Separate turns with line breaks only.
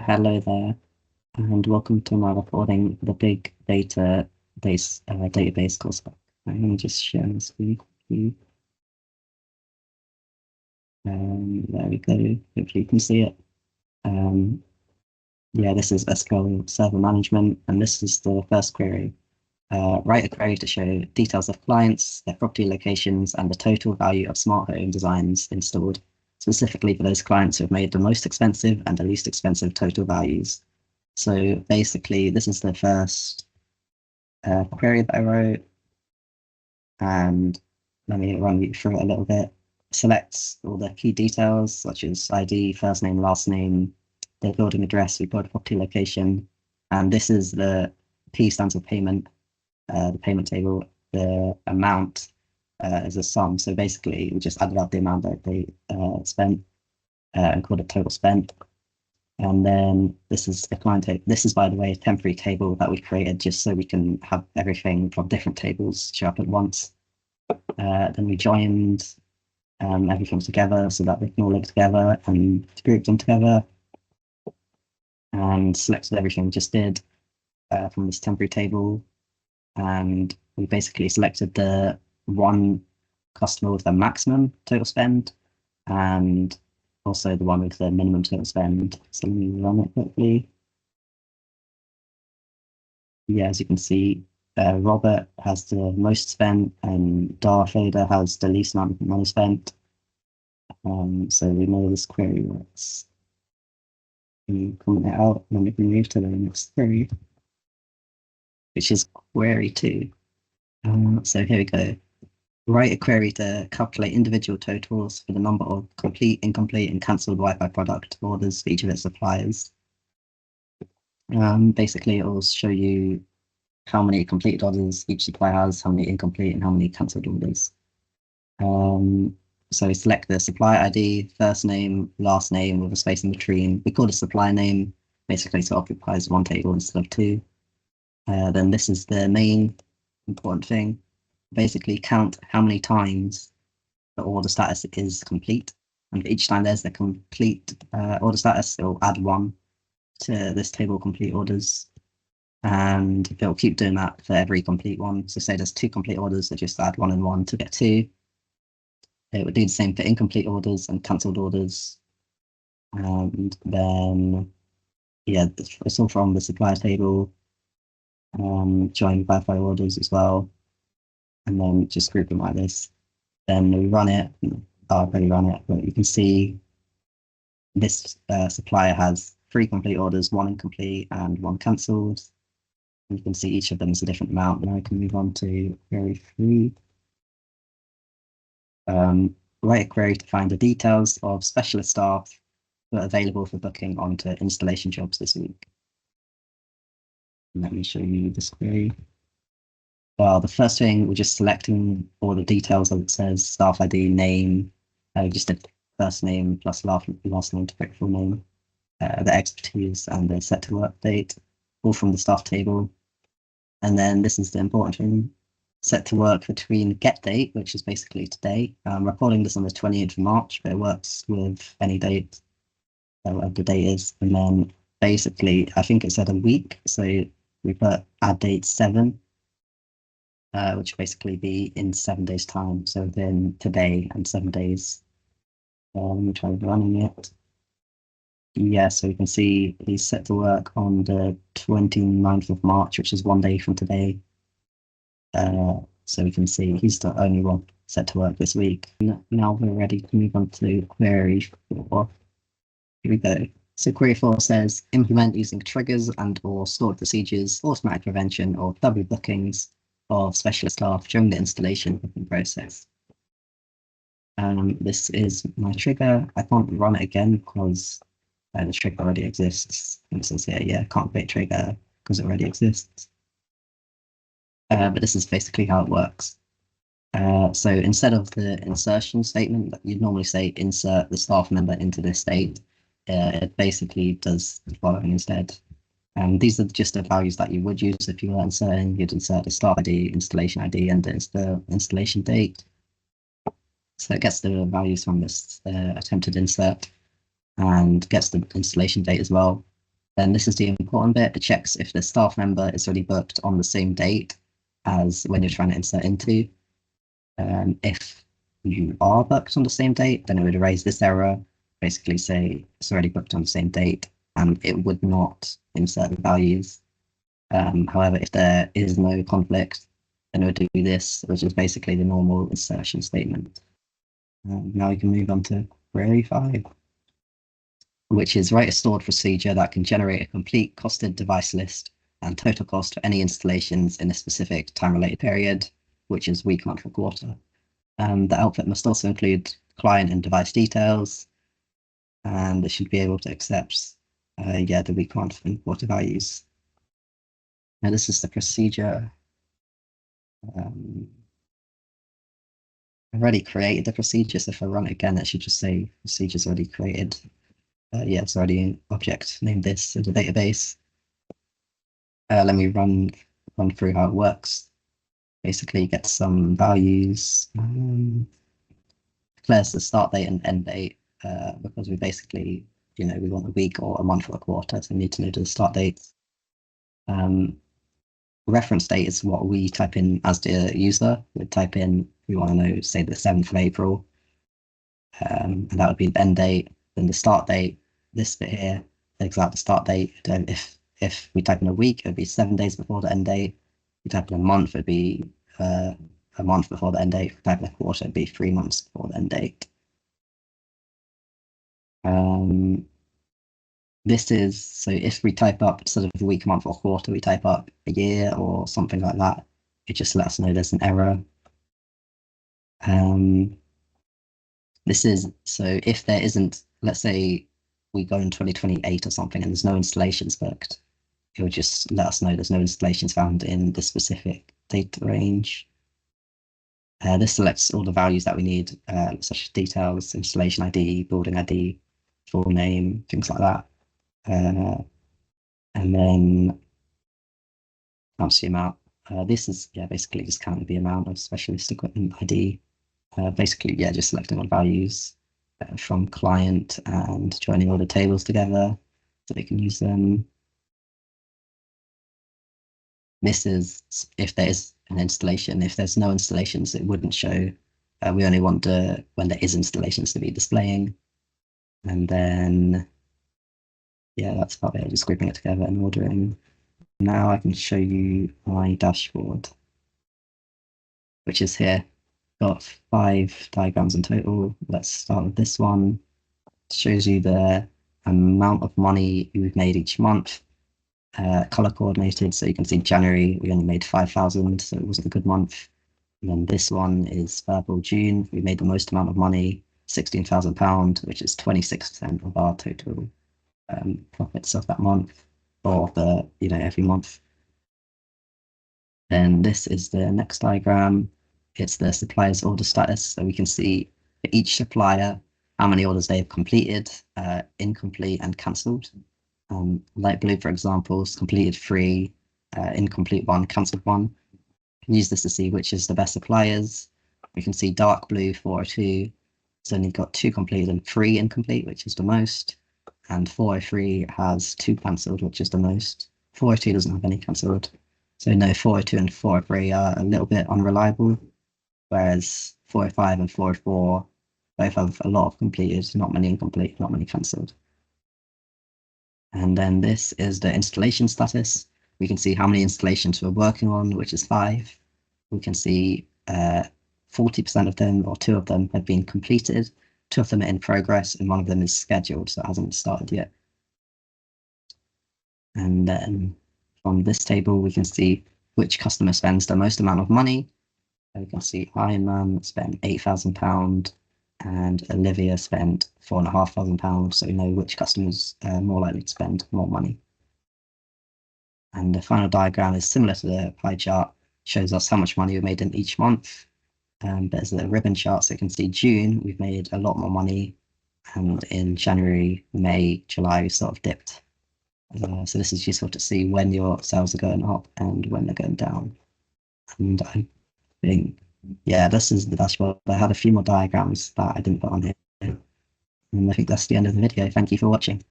Hello there, and welcome to my recording the big database coursework. I'm going to just share my screen with you. There we go. Hopefully you can see it. Yeah, this is SQL Server Management, and this is the first query. Write a query to show details of clients, their property locations, and the total value of smart home designs installed, specifically for those clients who have made the most expensive and the least expensive total values. So basically, this is the first query that I wrote, and let me run you through it a little bit. Select all the key details, such as ID, first name, last name, the building address, we got a property location, and this is the P stands for payment, the payment table. The amount is a sum. So basically, we just added up the amount that they spent and called it total spent. And then this is the client table. This is, by the way, a temporary table that we created just so we can have everything from different tables show up at once. Then we joined everything together so that they can all live together and grouped them together, and selected everything we just did from this temporary table. And we basically selected the one customer with the maximum total spend and also the one with the minimum total spend. So let me run it quickly. Yeah, as you can see, Robert has the most spent and Darth Vader has the least amount of money spent. So we know this query works. Comment it out, and then we can move to the next query, which is query 2. So here we go. Write a query to calculate individual totals for the number of complete, incomplete, and cancelled Wi-Fi product orders for each of its suppliers. Basically, it will show you how many completed orders each supplier has, how many incomplete, and how many cancelled orders. So we select the supplier ID, first name, last name with a space in between. We call the supplier name, basically, so it occupies one table instead of two. Then this is the main important thing. Basically, count how many times the order status is complete. And each time there's the complete order status, it'll add 1 to this table complete orders. And it'll keep doing that for every complete one. So say there's 2 complete orders, so just add 1 and 1 to get 2. It would do the same for incomplete orders and cancelled orders. And then, yeah, it's all from the supplier table. Join Wi-Fi orders as well. And then just group them like this. Then we run it. I've already run it, but you can see this supplier has 3 complete orders, 1 incomplete and 1 cancelled. You can see each of them is a different amount. Now I can move on to query 3. Write a query to find the details of specialist staff that are available for booking onto installation jobs this week. Let me show you this query. Well, the first thing, we're just selecting all the details that it says, staff ID, name, just a first name plus last name to pick full name, the expertise and the set to work date, all from the staff table. And then this is the important thing, set to work between get date, which is basically today. I'm recording this on the 28th of March, but it works with any date, whatever the date is. And then basically, I think it said a week, so we put add date 7. Which will basically be in 7 days' time. So within today and 7 days. Let me try running it. Yeah, so you can see he's set to work on the 29th of March, which is 1 day from today. So we can see he's the only one set to work this week. Now we're ready to move on to query 4. Here we go. So query 4 says, implement using triggers and or stored procedures, automatic prevention or double bookings of specialist staff during the installation process. This is my trigger. I can't run it again because the trigger already exists. And it says here, yeah, can't create trigger because it already exists. But this is basically how it works. So instead of the insertion statement that you'd normally say, insert the staff member into this state, it basically does the following instead. These are just the values that you would use if you were inserting. You'd insert the start ID, installation ID, and the installation date. So it gets the values from this attempted insert and gets the installation date as well. Then this is the important bit. It checks if the staff member is already booked on the same date as when you're trying to insert into. If you are booked on the same date, then it would erase this error, basically say it's already booked on the same date, and it would not insert the values. However, if there is no conflict, then it would do this, which is basically the normal insertion statement. Now we can move on to query 5, which is write a stored procedure that can generate a complete costed device list and total cost for any installations in a specific time-related period, which is week, month, or quarter. The output must also include client and device details, and it should be able to accept the week, month, and quarter values. Now this is the procedure. I've already created the procedure, so if I run it again, it should just say procedures already created. It's already an object named this in the database. Let me run through how it works. Basically, get some values. Declares the start date and end date because we basically, we want a week or a month or a quarter, so we need to know the start dates. Reference date is what we type in as the user. We type in, we want to know, say, the 7th of April, and that would be the end date. Then the start date, this bit here, the exact start date. If we type in a week, it would be 7 days before the end date. If we type in a month, it would be a month before the end date. If we type in a quarter, it would be 3 months before the end date. This is, so if we type up, instead of a week, month, or quarter, we type up a year or something like that, it just lets us know there's an error. This is, so if there isn't, let's say we go in 2028 or something and there's no installations booked, it would just let us know there's no installations found in the specific data range. This selects all the values that we need, such as details, installation ID, building ID, full name, things like that. And then counts the amount. This is basically just counting the amount of specialist equipment ID. Basically, just selecting all values from client and joining all the tables together so they can use them. This is if there is an installation. If there's no installations, it wouldn't show. We only want when there is installations to be displaying. And then, that's about it, just grouping it together and ordering. Now I can show you my dashboard, which is here. Got 5 diagrams in total. Let's start with this one. It shows you the amount of money we've made each month, color coordinated. So you can see January, we only made 5,000, so it wasn't a good month. And then this one is Verbal June. We made the most amount of money, £16,000, which is 26% of our total profits of that month, or the, every month. Then this is the next diagram. It's the supplier's order status. So we can see for each supplier how many orders they have completed, incomplete, and cancelled. Light blue, for example, is completed 3, incomplete 1, cancelled 1. You can use this to see which is the best suppliers. We can see dark blue 402. It's only got 2 completed and 3 incomplete, which is the most. And 403 has 2 cancelled, which is the most. 402 doesn't have any cancelled. So no, 402 and 403 are a little bit unreliable, whereas 405 and 404 both have a lot of completed, not many incomplete, not many cancelled. And then this is the installation status. We can see how many installations we're working on, which is 5. We can see 40% of them, or 2 of them, have been completed. 2 of them are in progress, and 1 of them is scheduled, so it hasn't started yet. And then from this table, we can see which customer spends the most amount of money. So we can see Iron spent £8,000 and Olivia spent £4,500. So we know which customers are more likely to spend more money. And the final diagram is similar to the pie chart, shows us how much money we made in each month. There's a ribbon chart, so you can see June, we've made a lot more money. And in January, May, July, we sort of dipped. So this is useful to see when your sales are going up and when they're going down. And I think, this is the dashboard. I had a few more diagrams that I didn't put on here. And I think that's the end of the video. Thank you for watching.